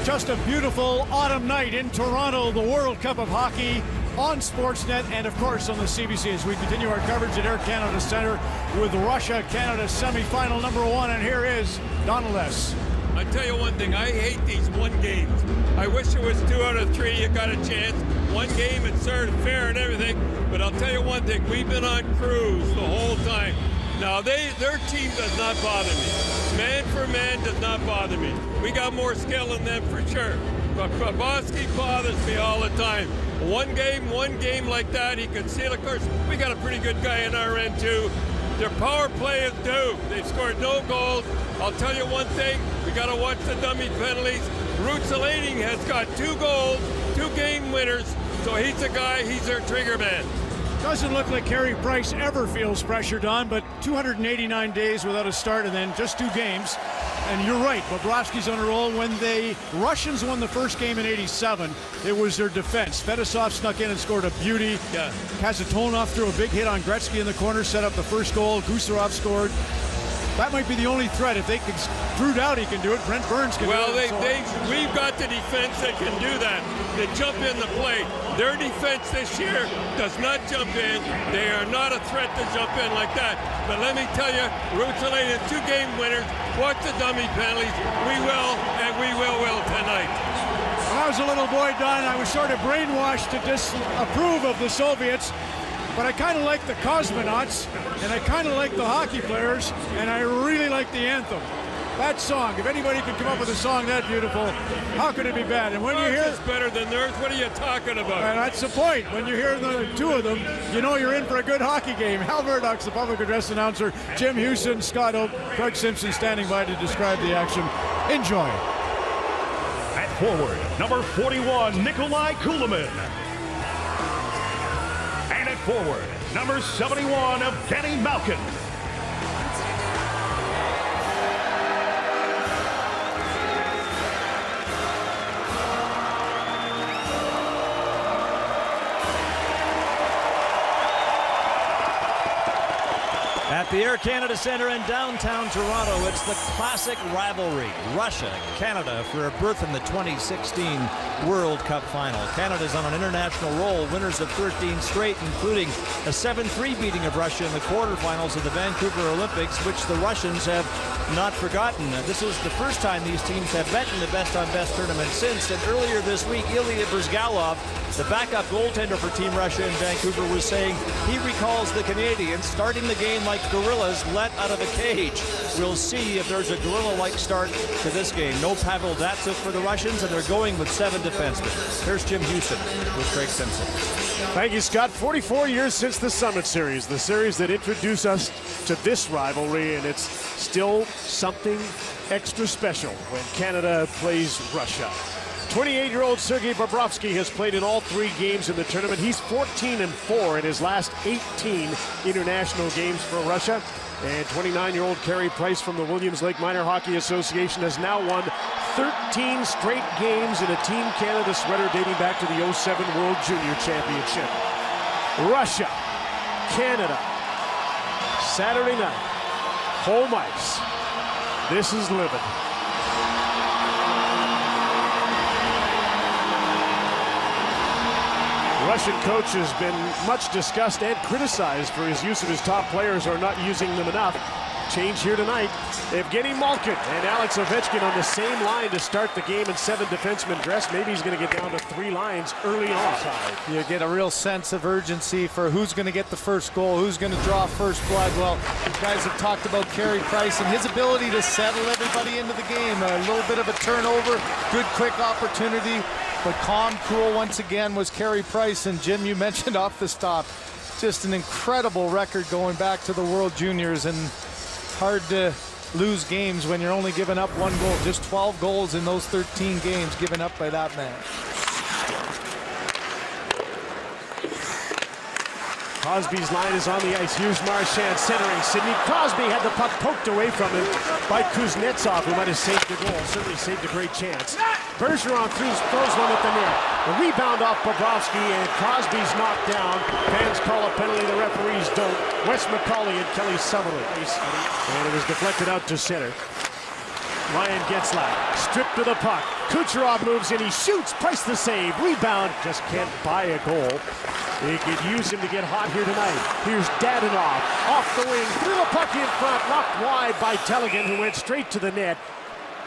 Just a beautiful autumn night in Toronto, the World Cup of Hockey on Sportsnet and, of course, on the CBC as we continue our coverage at Air Canada Centre with Russia-Canada semifinal number 1. And here is Donald S. I tell you one thing, I hate these one games. I wish it was 2 out of 3, you got a chance. One game, it's sort of fair and everything, but I'll tell you one thing, we've been on cruise the whole time. Now, their team does not bother me. Man for man does not bother me. We got more skill than them for sure. But Bobrovsky bothers me all the time. One game like that, he can seal. Of course, we got a pretty good guy in our end too. Their power play is due. They've scored no goals. I'll tell you one thing, we got to watch the dummy penalties. Rutsalating has got 2 goals, 2 game winners, so he's the guy, he's their trigger man. Doesn't look like Carey Price ever feels pressure, Don, but 289 days without a start and then just 2 games. And you're right, Bobrovsky's on a roll. When the Russians won the first game in '87, it was their defense. Fedosov snuck in and scored a beauty. Yeah. Kazatonov threw a big hit on Gretzky in the corner, set up the first goal. Kucherov scored. That might be the only threat. If they can, Drew Doughty can do it, Brent Burns can do it. Well, we've got the defense that can do that. They jump in the play. Their defense this year does not jump in. They are not a threat to jump in like that. But let me tell you, Rutsalainen, 2 game winners. Watch the dummy penalties. We will, and we will tonight. When I was a little boy, Don, I was sort of brainwashed to disapprove of the Soviets. But I kind of like the cosmonauts, and I kind of like the hockey players, and I really like the anthem. That song, if anybody could come up with a song that beautiful, how could it be bad? And when you hear it's better than theirs, what are you talking about? And that's the point. When you hear the 2 of them, you know you're in for a good hockey game. Hal Murdoch's the public address announcer. Jim Houston, Scott Oak, Craig Simpson standing by to describe the action. Enjoy. At forward, number 41, Nikolai Kulemin. And at forward, number 71, Evgeny Malkin. At the Air Canada Centre in downtown Toronto, it's the classic rivalry, Russia-Canada, for a berth in the 2016 World Cup final. Canada's on an international roll, winners of 13 straight, including a 7-3 beating of Russia in the quarterfinals of the Vancouver Olympics, which the Russians have not forgotten. This is the first time these teams have met in the best-on-best tournament since, and earlier this week, Ilya Bryzgalov, the backup goaltender for Team Russia in Vancouver, was saying he recalls the Canadians starting the game like gorillas let out of a cage. We'll see if there's a gorilla-like start to this game. No Pavel Datsyuk for the Russians, and they're going with 7 defensemen. Here's Jim Houston with Craig Simpson. Thank you, Scott. 44 years since the Summit Series, the series that introduced us to this rivalry, and it's still something extra special when Canada plays Russia. 28-year-old Sergei Bobrovsky has played in all 3 games in the tournament. He's 14-4 in his last 18 international games for Russia. And 29-year-old Carey Price from the Williams Lake Minor Hockey Association has now won 13 straight games in a Team Canada sweater dating back to the '07 World Junior Championship. Russia, Canada, Saturday night, home ice. This is living. Russian coach has been much discussed and criticized for his use of his top players or not using them enough. Change here tonight. Evgeny Malkin and Alex Ovechkin on the same line to start the game in 7 defensemen dress. Maybe he's going to get down to 3 lines early on. You get a real sense of urgency for who's going to get the first goal, who's going to draw first blood. Well, you guys have talked about Carey Price and his ability to settle everybody into the game. A little bit of a turnover, good quick opportunity, but calm, cool once again was Carey Price. And Jim, you mentioned off the stop, just an incredible record going back to the World Juniors, and hard to lose games when you're only giving up 1 goal. Just 12 goals in those 13 games given up by that man. Crosby's line is on the ice. Here's Marchand centering. Sidney Crosby had the puck poked away from him by Kuznetsov, who might have saved the goal. Certainly saved a great chance. Bergeron throws one at the net. The rebound off Bobrovsky, and Crosby's knocked down. Fans call a penalty, the referees don't. Wes McCauley and Kelly Sutherland. And it was deflected out to center. Ryan Getzlaf stripped to the puck. Kucherov moves in, he shoots, Price the save, rebound, just can't buy a goal. They could use him to get hot here tonight. Here's Dadonov, off the wing, threw the puck in front, knocked wide by Teligan, who went straight to the net.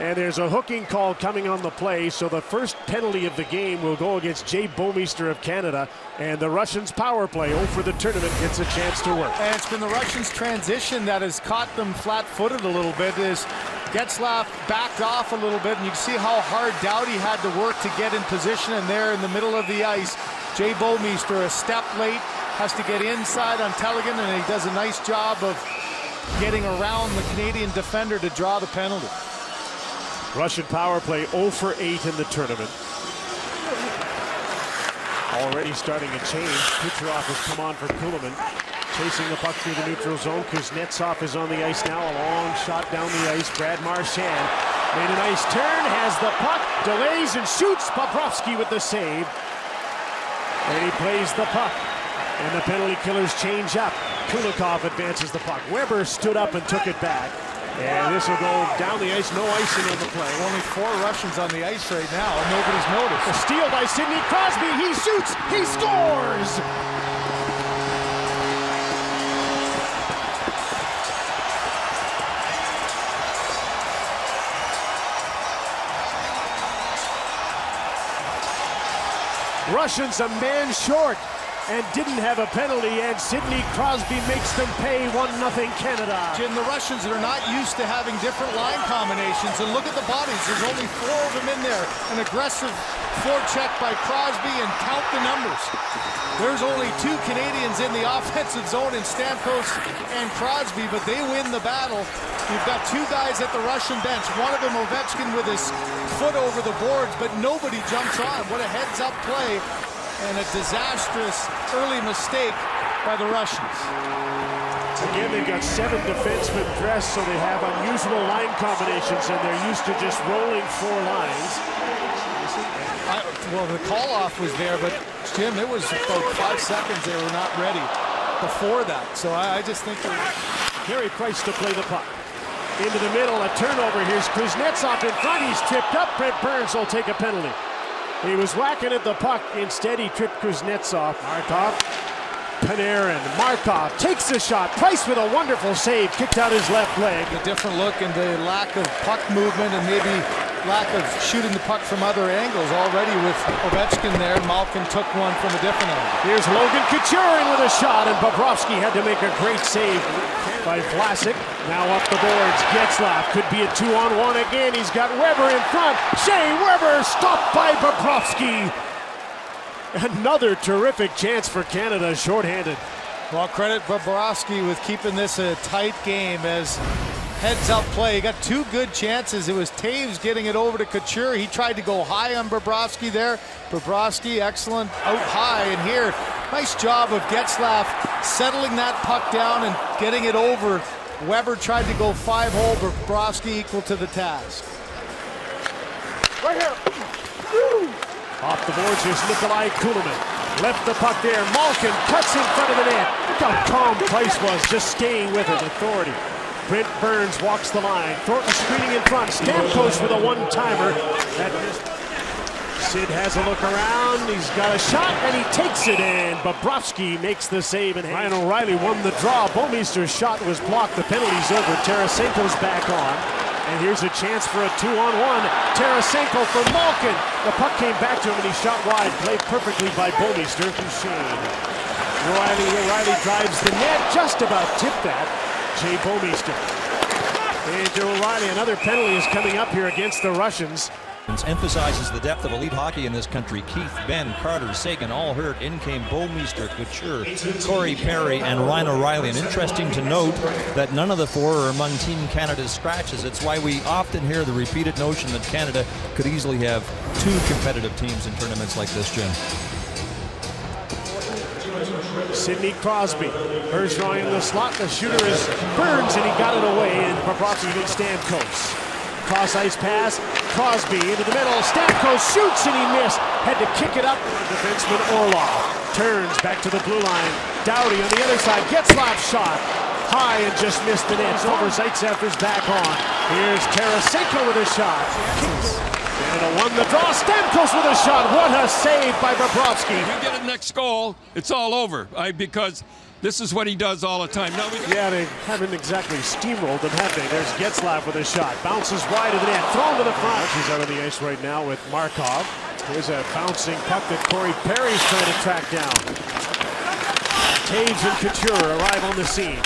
And there's a hooking call coming on the play, so the first penalty of the game will go against Jay Bouwmeester of Canada, and the Russians' power play, for the tournament, gets a chance to work. And it's been the Russians' transition that has caught them flat-footed a little bit. Is Getzlaf backed off a little bit, and you can see how hard Doughty had to work to get in position, and there in the middle of the ice, Jay Bouwmeester a step late, has to get inside on Teligan, and he does a nice job of getting around the Canadian defender to draw the penalty. Russian power play 0 for 8 in the tournament. Already starting a change. Kucherov has come on for Kuhlman. Chasing the puck through the neutral zone. Kuznetsov is on the ice now. A long shot down the ice. Brad Marchand made a nice turn. Has the puck. Delays and shoots. Bobrovsky with the save. And he plays the puck. And the penalty killers change up. Kulikov advances the puck. Weber stood up and took it back. And this will go down the ice, no icing on the play. Only 4 Russians on the ice right now, and nobody's noticed. A steal by Sidney Crosby, he shoots, he scores! Russians a man short and didn't have a penalty, and Sidney Crosby makes them pay 1-0 Canada. Jim, the Russians are not used to having different line combinations, and look at the bodies. There's only 4 of them in there. An aggressive forecheck by Crosby, and count the numbers. There's only 2 Canadians in the offensive zone in Stamkos and Crosby, but they win the battle. You've got 2 guys at the Russian bench. One of them, Ovechkin, with his foot over the boards, but nobody jumps on. What a heads-up play. And a disastrous early mistake by the Russians. Again, they've got 7 defensemen dressed, so they have unusual line combinations, and they're used to just rolling 4 lines. Well, the call-off was there, but Jim, it was about 5 seconds they were not ready before that. So I just think Carey Price to play the puck. Into the middle, a turnover. Here's Kuznetsov in front. He's tripped up. Brent Burns will take a penalty. He was whacking at the puck. Instead, he tripped Kuznetsov. Markov, Panarin, Markov takes the shot. Price with a wonderful save. Kicked out his left leg. A different look and the lack of puck movement and maybe lack of shooting the puck from other angles. Already with Ovechkin there, Malkin took one from a different angle. Here's Logan Couture in with a shot, and Bobrovsky had to make a great save by Vlasic. Now up the boards. Getzlaf could be a 2-on-1 again. He's got Weber in front. Shea Weber stopped by Bobrovsky. Another terrific chance for Canada, shorthanded. Well, credit Bobrovsky with keeping this a tight game as heads-up play. He got 2 good chances. It was Taves getting it over to Couture. He tried to go high on Bobrovsky there. Bobrovsky, excellent out high. And here, nice job of Getzlaf settling that puck down and getting it over. Weber tried to go 5-hole, Bobrovsky equal to the task. Right here. Off the boards, here's Nikolai Kuhlman. Left the puck there. Malkin cuts in front of the net. Look how calm Price was, just staying with it. Authority. Brent Burns walks the line. Thornton screening in front. Stamkos with a one-timer. Sid has a look around. He's got a shot, and he takes it in. Bobrovsky makes the save, and Ryan O'Reilly won the draw. Bouwmeester's shot was blocked. The penalty's over. Tarasenko's back on. And here's a chance for a 2-on-1. Tarasenko for Malkin. The puck came back to him, and he shot wide. Played perfectly by Bouwmeester. O'Reilly drives the net. Just about tipped that. Jay Bouwmeester. And O'Reilly, another penalty is coming up here against the Russians. Emphasizes the depth of elite hockey in this country. Keith, Ben, Carter, Sagan, all hurt. In came Bouwmeester, Couture, Corey Perry, and Ryan O'Reilly. And interesting to note that none of the 4 are among Team Canada's scratches. It's why we often hear the repeated notion that Canada could easily have 2 competitive teams in tournaments like this, Jim. Sidney Crosby. Bergeron in the slot. The shooter is Burns, and he got it away. And Bobrovsky against Stamkos. Cross ice pass. Crosby into the middle. Stamkos shoots, and he missed. Had to kick it up. Defenseman Orlov turns back to the blue line. Doughty on the other side. Getzlaf shot high and just missed the net. Over. Zaitsev's back on. Here's Tarasenko with a shot. Canada won the draw. Stamkos with a shot. What a save by Bobrovsky. We get a next goal, it's all over. Because this is what he does all the time. Now Yeah, they haven't exactly steamrolled them, have they? There's Getzlaf with a shot. Bounces wide of the net. Thrown to the front. He's out on the ice right now with Marchand. Here's a bouncing puck that Corey Perry's trying to track down. Taves and Couture arrive on the scene.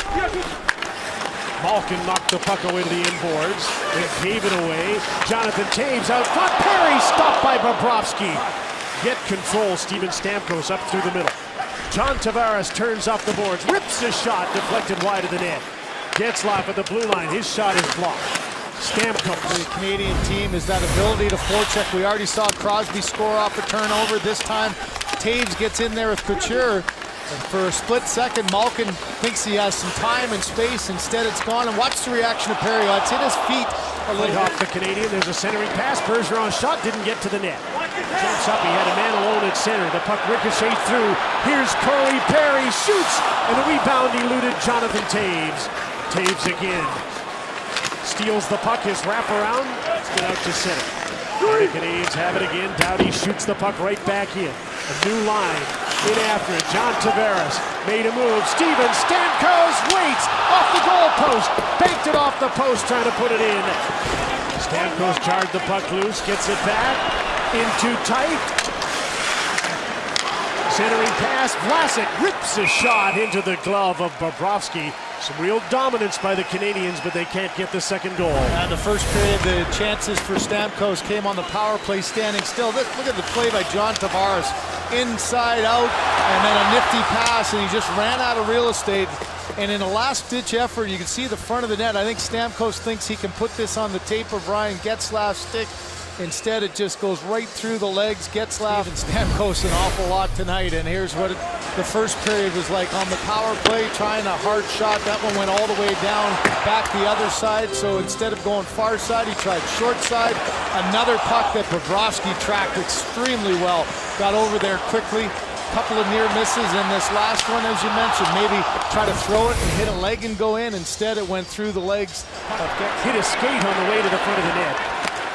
Malkin knocked the puck away to the inboards. Then gave it away. Jonathan Taves out front. Perry stopped by Bobrovsky. Get control. Steven Stamkos up through the middle. John Tavares turns off the boards. Rips a shot deflected wide of the net. Getzlaf at the blue line. His shot is blocked. Stamkos. The Canadian team is that ability to forecheck. We already saw Crosby score off a turnover. This time, Taves gets in there with Couture. And for a split second, Malkin thinks he has some time and space. Instead, it's gone. And watch the reaction of Perry. It's hit his feet a little. Off the Canadian. There's a centering pass. Bergeron's shot didn't get to the net. Jumps up. He had a man alone at center. The puck ricocheted through. Here's Corey Perry. Shoots. And the rebound eluded Jonathan Taves. Taves again. Steals the puck. His wraparound. Let's get out to center. The Canadians have it again. Doughty shoots the puck right back in. A new line. In after it. John Tavares made a move. Steven Stamkos waits off the goalpost. Banked it off the post, trying to put it in. Stamkos jarred the puck loose. Gets it back. In too tight. Centering pass. Vlasic rips a shot into the glove of Bobrovsky. Some real dominance by the Canadians, but they can't get the second goal. And the first period, the chances for Stamkos came on the power play standing still. Look at the play by John Tavares. Inside out, and then a nifty pass, and he just ran out of real estate. And in a last-ditch effort, you can see the front of the net. I think Stamkos thinks he can put this on the tape of Ryan Getzlaf's stick. Instead, it just goes right through the legs. Getzlaf and Stamkos an awful lot tonight. And here's what the first period was like on the power play, trying a hard shot. That one went all the way down, back the other side. So instead of going far side, he tried short side. Another puck that Bobrovsky tracked extremely well. Got over there quickly. Couple of near misses in this last one, as you mentioned. Maybe try to throw it and hit a leg and go in. Instead, it went through the legs. Hit a skate on the way to the front of the net.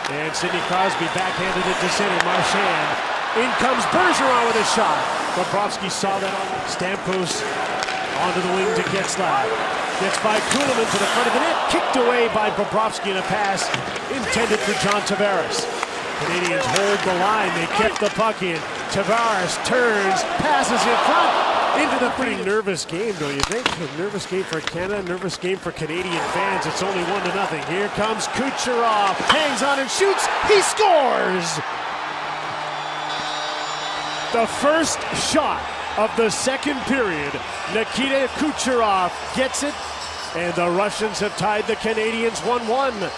And Sidney Crosby backhanded it to center. Marchand. In comes Bergeron with a shot. Bobrovsky saw that on Stamkos onto the wing to Getzlaf. Gets by Kuhlman to the front of the net. Kicked away by Bobrovsky in a pass intended for John Tavares. Canadians hold the line. They kept the puck in. Tavares turns, passes in front into the pretty nervous game, don't you think? A nervous game for Canada, nervous game for Canadian fans. It's only 1-0. Here comes Kucherov, hangs on and shoots. He scores! The first shot of the second period. Nikita Kucherov gets it, and the Russians have tied the Canadians 1-1.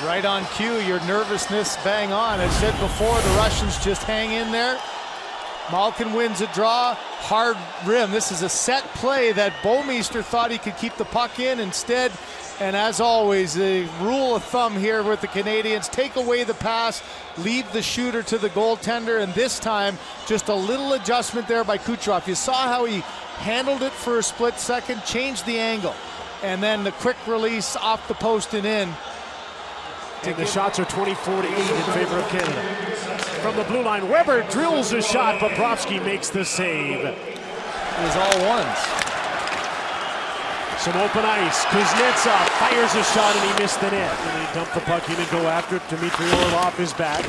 Right on cue, your nervousness bang on. As said before, the Russians just hang in there. Malkin wins a draw, hard rim. This is a set play that Bouwmeester thought he could keep the puck in instead. And as always, the rule of thumb here with the Canadians, take away the pass, leave the shooter to the goaltender. And this time, just a little adjustment there by Kucherov. You saw how he handled it for a split second, changed the angle. And then the quick release off the post and in. And the shots are 24-8 in favor of Canada. From the blue line, Weber drills a shot. Bobrovsky makes the save. It was all ones. Some open ice. Kuznetsov fires a shot and he missed the net. And he dumped the puck in and go after it. Dmitry Orlov is back.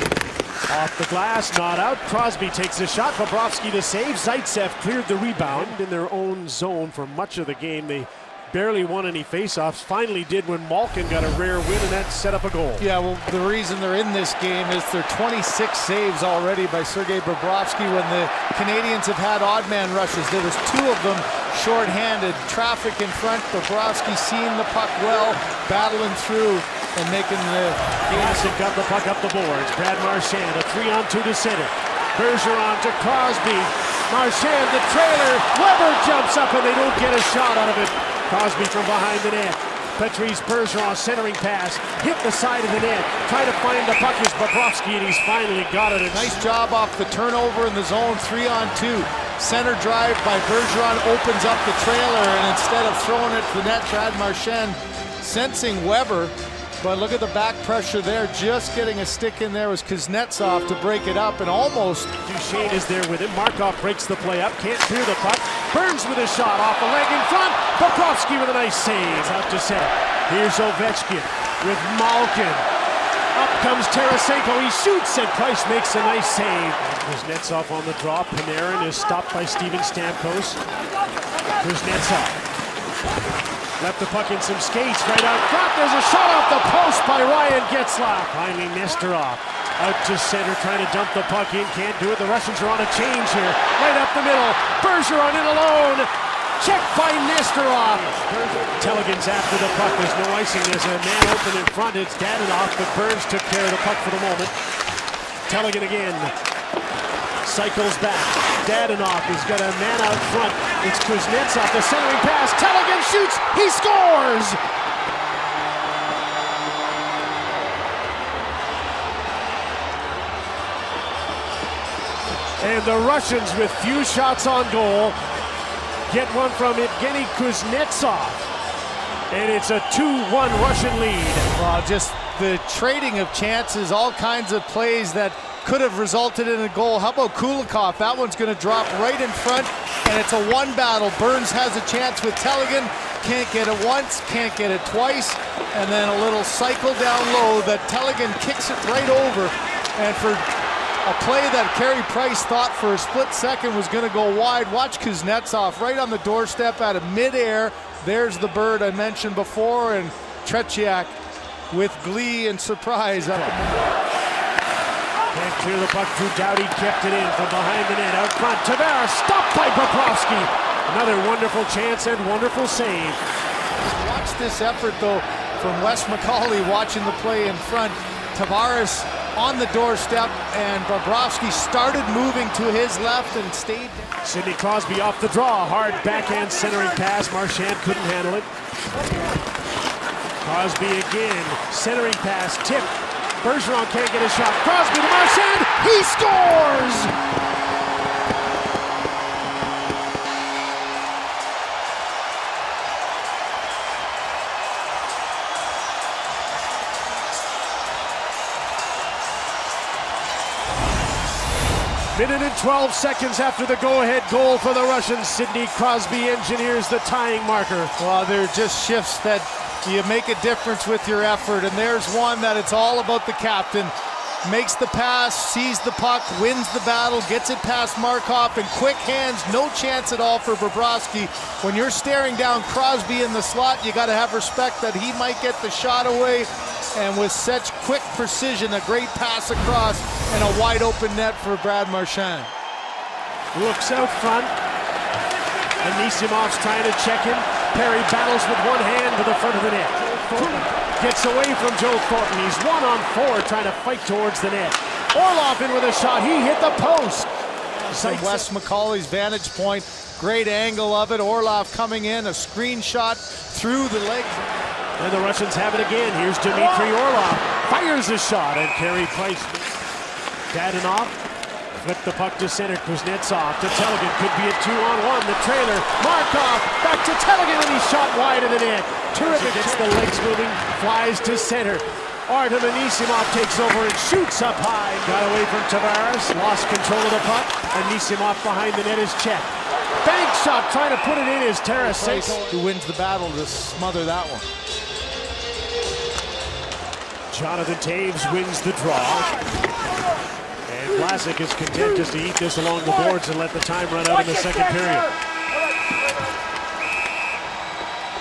Off the glass, not out. Crosby takes a shot. Bobrovsky to save. Zaitsev cleared the rebound in their own zone for much of the game. They barely won any faceoffs. Finally did when Malkin got a rare win, and that set up a goal. Yeah, well, the reason they're in this game is their 26 saves already by Sergei Bobrovsky. When the Canadians have had odd man rushes, there was 2 of them shorthanded. Traffic in front. Bobrovsky seeing the puck well, battling through and making the Vlasic got the puck up the boards. Brad Marchand, a 3-on-2 to center. Bergeron to Crosby. Marchand, the trailer. Weber jumps up and they don't get a shot out of it. Crosby from behind the net. Patrice Bergeron centering pass. Hit the side of the net. Try to find the puck is Bobrovsky, and he's finally got it. Nice job off the turnover in the zone, 3-on-2. Center drive by Bergeron opens up the trailer, and instead of throwing it to the net, Brad Marchand, sensing Weber, But look at the back pressure there. Just getting a stick in there was Kuznetsov to break it up, and almost. Duchesne is there with him. Markov breaks the play up, can't clear the puck. Burns with a shot off the leg in front. Bobrovsky with a nice save out to center. Here's Ovechkin with Malkin. Up comes Tarasenko. He shoots, and Price makes a nice save. Kuznetsov on the draw. Panarin is stopped by Steven Stamkos. Kuznetsov left the puck in some skates right out front. There's a shot off the post by Ryan Getzlaf. Finally, Nesterov out to center, trying to dump the puck in. Can't do it. The Russians are on a change here. Right up the middle. Bergeron in alone. Checked by Nesterov. Telegin's after the puck. There's no icing. There's a man open in front. It's Dadonov, but Burns took care of the puck for the moment. Telegin again. Cycles back. Dadonov has got a man out front. It's Kuznetsov, the centering pass. Telegin shoots. He scores! And the Russians, with few shots on goal, get one from Evgeny Kuznetsov. And it's a 2-1 Russian lead. Well, just the trading of chances, all kinds of plays that could have resulted in a goal. How about Kulikov? That one's going to drop right in front, and it's a one battle. Burns has a chance with Telegin. Can't get it once, can't get it twice, and then a little cycle down low that Telegin kicks it right over. And for a play that Carey Price thought for a split second was going to go wide, watch Kuznetsov right on the doorstep out of midair. There's the bird I mentioned before, and Tretiak with glee and surprise up in the Can't clear the puck. Drew Doughty kept it in from behind the net. Out front, Tavares stopped by Bobrovsky. Another wonderful chance and wonderful save. Watch this effort, though, from Wes McCauley watching the play in front. Tavares on the doorstep, and Bobrovsky started moving to his left and stayed down. Sidney Crosby off the draw. Hard backhand centering pass. Marchand couldn't handle it. Crosby again. Centering pass. Tip. Bergeron can't get a shot. Crosby to Marchand. He scores! Minute and 12 seconds after the go-ahead goal for the Russians, Sidney Crosby engineers the tying marker. Well, they're just shifts that you make a difference with your effort, and there's one that it's all about the captain. Makes the pass, sees the puck, wins the battle, gets it past Markov, and quick hands, no chance at all for Bobrovsky. When you're staring down Crosby in the slot, you got to have respect that he might get the shot away. And with such quick precision, a great pass across and a wide open net for Brad Marchand. Looks out front. Anisimov's trying to check him. Perry battles with one hand to the front of the net. Gets away from Joe Thornton. He's 1-on-4 trying to fight towards the net. Orlov in with a shot. He hit the post. From Wes McCauley's vantage point, great angle of it. Orlov coming in, a screen shot through the legs. And the Russians have it again. Here's Dmitry Orlov. Fires a shot, and Carey Price. Dadonov flipped the puck to center. Kuznetsov to Telegin. Could be a 2-on-1. The trailer. Markov back to Telegin, and he's shot wide of the net. Terrific. Gets the legs moving. Flies to center. Artem Anisimov takes over and shoots up high. Got away from Tavares. Lost control of the puck. Anisimov behind the net is checked. Bank shot trying to put it in is Tarasenko. Who wins the battle to smother that one. Jonathan Taves wins the draw. And Vlasic is content just to eat this along the boards and let the time run out in the second period.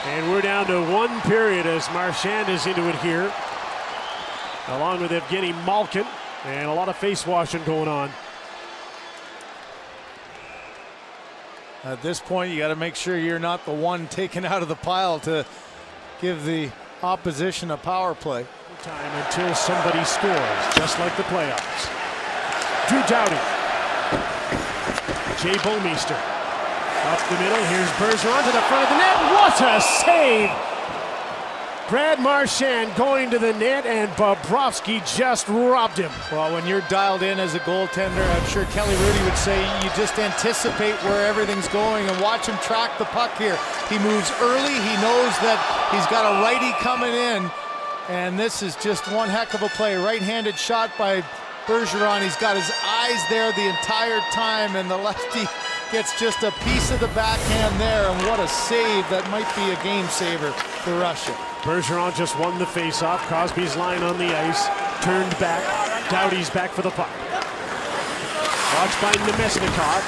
And we're down to one period as Marchand is into it here, along with Evgeny Malkin, and a lot of face washing going on. At this point, you got to make sure you're not the one taken out of the pile to give the opposition a power play. Time until somebody scores, just like the playoffs. Drew Doughty. Jay Bouwmeester. Up the middle, here's Bergeron to the front of the net. What a save! Brad Marchand going to the net, and Bobrovsky just robbed him. Well, when you're dialed in as a goaltender, I'm sure Kelly Rudy would say you just anticipate where everything's going and watch him track the puck here. He moves early. He knows that he's got a righty coming in, And this is just one heck of a play. Right-handed shot by Bergeron. He's got his eyes there the entire time, and the lefty gets just a piece of the backhand there, and what a save. That might be a game saver for Russia. Bergeron just won the faceoff. Crosby's line on the ice, turned back. Doughty's back for the puck. Watched by Nemesnikov.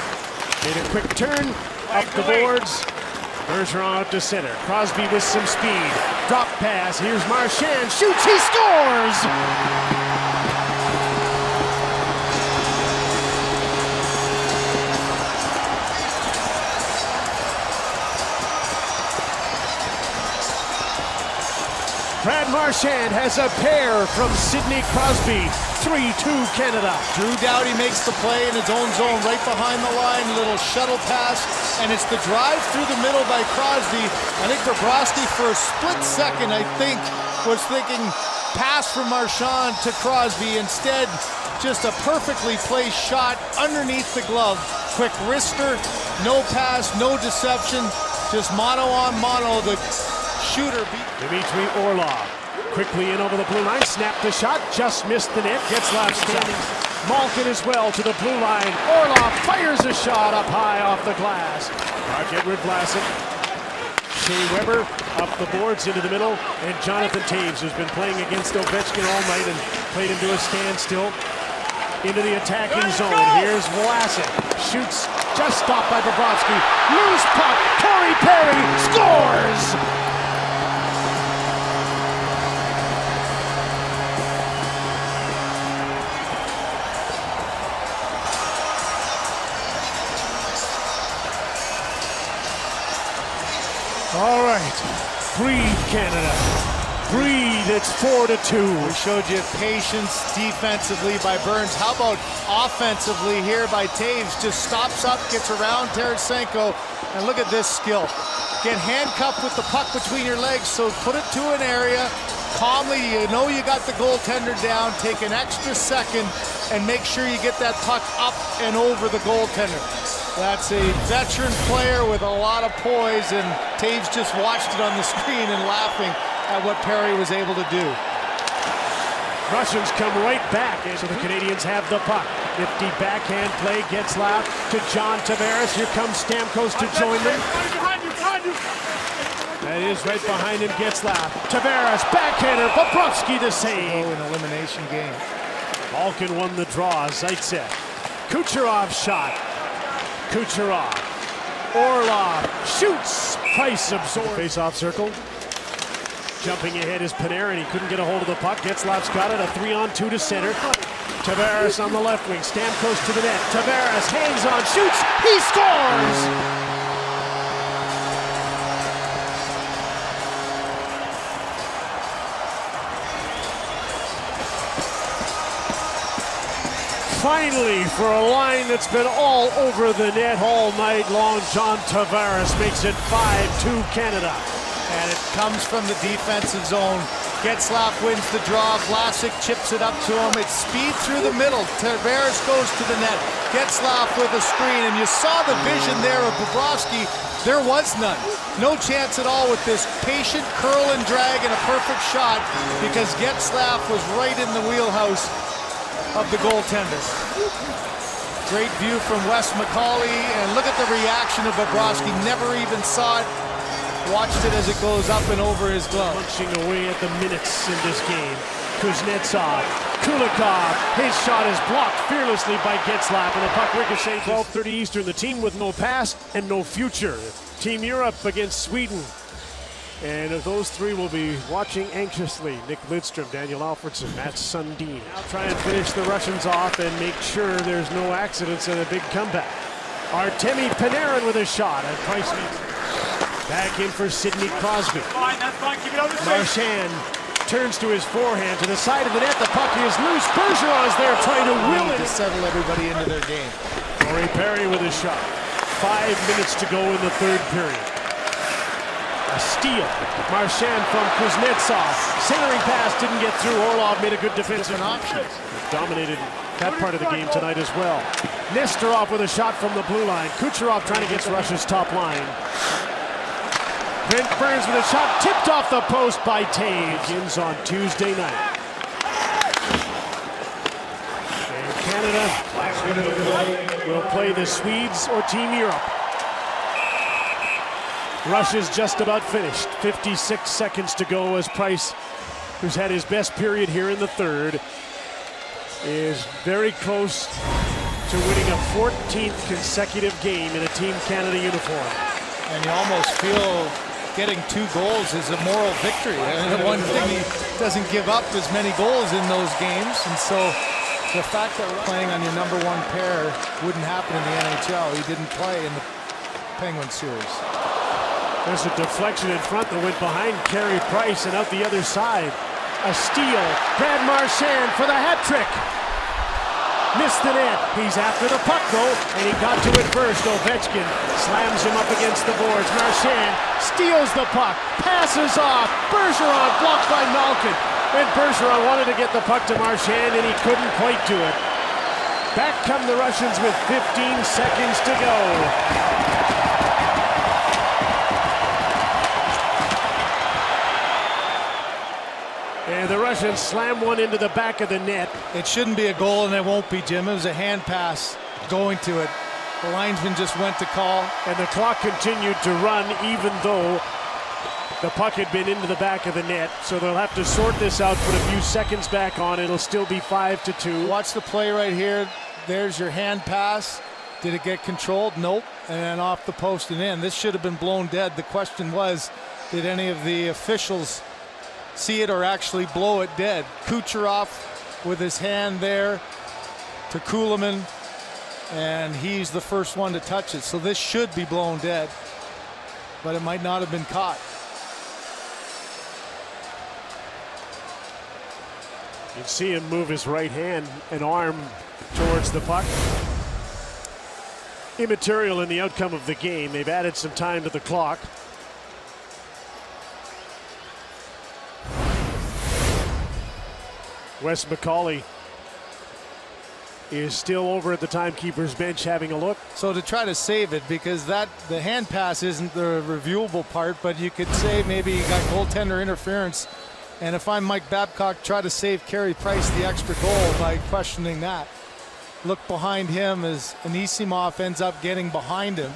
Made a quick turn, up the boards. Bergeron out to center. Crosby with some speed. Drop pass. Here's Marchand. Shoots. He scores! Brad Marchand has a pair from Sidney Crosby. 3-2 Canada. Drew Doughty makes the play in his own zone right behind the line. Little shuttle pass, and it's the drive through the middle by Crosby. I think Bobrovsky for a split second, was thinking pass from Marchand to Crosby. Instead, just a perfectly placed shot underneath the glove. Quick wrister, no pass, no deception, just mano on mano. The shooter beat Dmitry Orlov quickly in over the blue line, snapped the shot, just missed the net. Getzlaf standing. Malkin as well to the blue line. Orlov fires a shot up high off the glass. Edward Vlasic. Shea Weber up the boards into the middle, and Jonathan Taves, who's been playing against Ovechkin all night and played him to a standstill, into the attacking zone. Here's Vlasic. Shoots, just stopped by Bobrovsky. Loose puck. Corey Perry scores! All right, breathe, Canada. Breathe, it's 4-2. We showed you patience defensively by Burns. How about offensively here by Taves? Just stops up, gets around Tarasenko, and look at this skill. Get handcuffed with the puck between your legs, so put it to an area, calmly, you know you got the goaltender down, take an extra second, and make sure you get that puck up and over the goaltender. That's a veteran player with a lot of poise, and Taves just watched it on the screen and laughing at what Perry was able to do. Russians come right back, so the Canadians have the puck. Nifty backhand play, Getzlaf to John Tavares. Here comes Stamkos to join them. That is right behind him, Getzlaf. Tavares, backhander, Bobrovsky the save. An elimination game. Malkin won the draw, Zaitsev. Kucherov shot. Kucherov. Orlov shoots. Price absorbed. Face-off circle. Jumping ahead is Panarin. He couldn't get a hold of the puck. Getzlaf's got it. A 3-on-2 to center. Tavares on the left wing. Stamkos to the net. Tavares hangs on, shoots. He scores! Finally, for a line that's been all over the net all night long, John Tavares makes it 5-2 Canada. And it comes from the defensive zone. Getzlaf wins the draw. Vlasic chips it up to him. It's speed through the middle. Tavares goes to the net. Getzlaf with a screen. And you saw the vision there of Bobrovsky. There was none. No chance at all with this patient curl and drag and a perfect shot, because Getzlaf was right in the wheelhouse of the goaltender. Great view from Wes McCauley, and look at the reaction of Bobrovsky. Never even saw it. Watched it as it goes up and over his glove. Punching away at the minutes in this game. Kuznetsov, Kulikov, his shot is blocked fearlessly by Getzlaf, and the puck ricochets. 12:30 Eastern, the team with no past and no future. Team Europe against Sweden. And those three will be watching anxiously. Nick Lidstrom, Daniel Alfredson, Matt Sundin. Now try and finish the Russians off and make sure there's no accidents and a big comeback. Artemi Panarin with a shot, and Price meets it. Back in for Sidney Crosby. Marchand turns to his forehand to the side of the net. The puck is loose. Bergeron is there trying to will it. To settle everybody into their game. Corey Perry with a shot. 5 minutes to go in the third period. A steal. Marchand from Kuznetsov. Centering pass didn't get through. Orlov made a good defensive option. Dominated that part of the game tonight as well. Nestorov with a shot from the blue line. Kucherov trying to get to Russia's top line. Brent Burns with a shot tipped off the post by Taves. Begins on Tuesday night. And Canada will play the Swedes or Team Europe. Russia's just about finished. 56 seconds to go as Price, who's had his best period here in the third, is very close to winning a 14th consecutive game in a Team Canada uniform. And you almost feel getting 2 goals is a moral victory. And the one thing, he doesn't give up as many goals in those games. And so the fact that playing on your number 1 pair wouldn't happen in the NHL. He didn't play in the Penguins series. There's a deflection in front that went behind Carey Price and out the other side. A steal. Brad Marchand for the hat trick. Missed the net. He's after the puck though, and he got to it first. Ovechkin slams him up against the boards. Marchand steals the puck, passes off. Bergeron blocked by Malkin. And Bergeron wanted to get the puck to Marchand, and he couldn't quite do it. Back come the Russians with 15 seconds to go. And the Russians slam one into the back of the net. It shouldn't be a goal, and it won't be, Jim. It was a hand pass going to it. The linesman just went to call. And the clock continued to run even though the puck had been into the back of the net. So they'll have to sort this out, put a few seconds back on. It'll still be 5-2. Watch the play right here. There's your hand pass. Did it get controlled? Nope. And then off the post and in. This should have been blown dead. The question was, did any of the officials see it or actually blow it dead? Kucherov with his hand there to Kuhlman, and he's the first one to touch it. So this should be blown dead, but it might not have been caught. You can see him move his right hand and arm towards the puck. Immaterial in the outcome of the game. They've added some time to the clock. Wes McCauley is still over at the timekeeper's bench having a look. So to try to save it, because the hand pass isn't the reviewable part, but you could say maybe he got goaltender interference. And if I'm Mike Babcock, try to save Carey Price the extra goal by questioning that. Look behind him as Anisimov ends up getting behind him.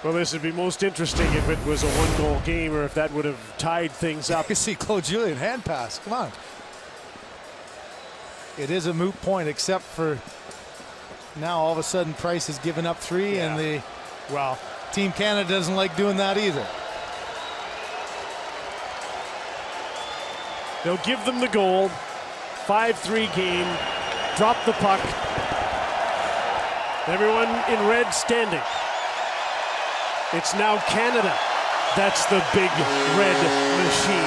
Well, this would be most interesting if it was a 1-goal game or if that would have tied things up. You see Claude Julien hand pass. Come on. It is a moot point, except for now all of a sudden Price has given up 3, and the Team Canada doesn't like doing that either. They'll give them the goal. 5-3 game. Drop the puck. Everyone in red standing. It's now Canada. That's the big red machine.